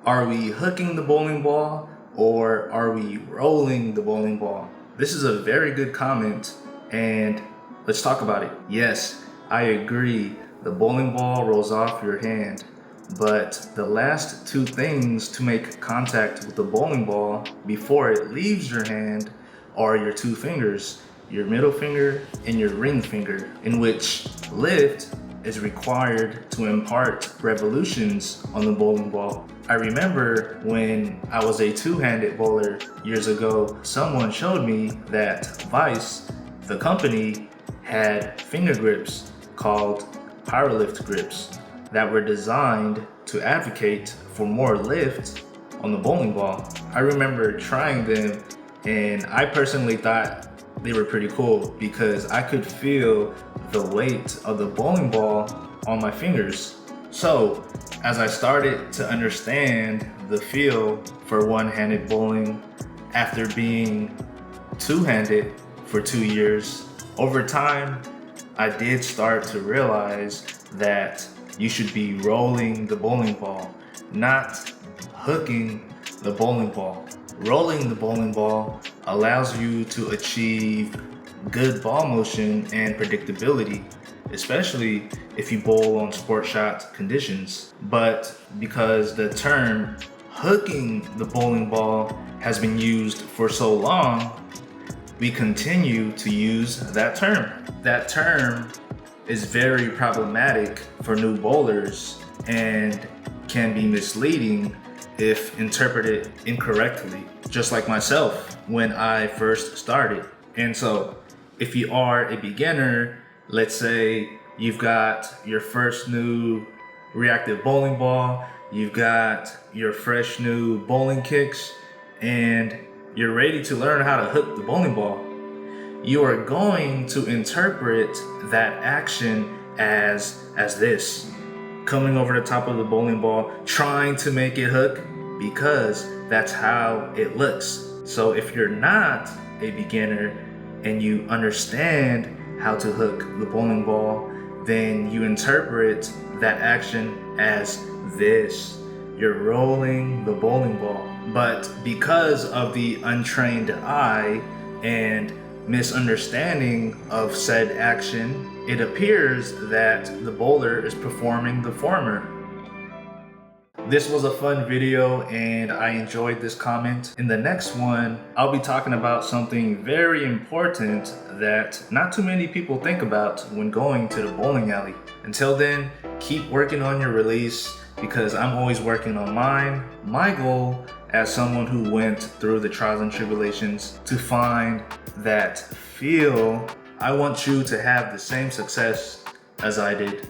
Are we hooking the bowling ball or are we rolling the bowling ball? This is a very good comment and let's talk about it. Yes, I agree. The bowling ball rolls off your hand, but the last two things to make contact with the bowling ball before it leaves your hand are your two fingers, your middle finger and your ring finger, in which lift is required to impart revolutions on the bowling ball. I remember when I was a two-handed bowler years ago, someone showed me that Vice, the company, had finger grips called powerlift grips that were designed to advocate for more lift on the bowling ball. I remember trying them and I personally thought they were pretty cool because I could feel the weight of the bowling ball on my fingers. So as I started to understand the feel for one-handed bowling after being two-handed for 2 years, over time I did start to realize that you should be rolling the bowling ball, not hooking the bowling ball. Rolling the bowling ball allows you to achieve good ball motion and predictability, especially if you bowl on sport shot conditions. But because the term hooking the bowling ball has been used for so long, we continue to use that term. That term is very problematic for new bowlers and can be misleading if interpreted incorrectly, just like myself when I first started. And so if you are a beginner, let's say you've got your first new reactive bowling ball, you've got your fresh new bowling kicks, and you're ready to learn how to hook the bowling ball, you are going to interpret that action as this. Coming over the top of the bowling ball, trying to make it hook because that's how it looks. So if you're not a beginner and you understand how to hook the bowling ball, then you interpret that action as this. You're rolling the bowling ball. But because of the untrained eye and misunderstanding of said action, it appears that the bowler is performing the former. This was a fun video and I enjoyed this comment. In the next one, I'll be talking about something very important that not too many people think about when going to the bowling alley. Until then, keep working on your release because I'm always working on mine. My goal as someone who went through the trials and tribulations to find that feel, I want you to have the same success as I did.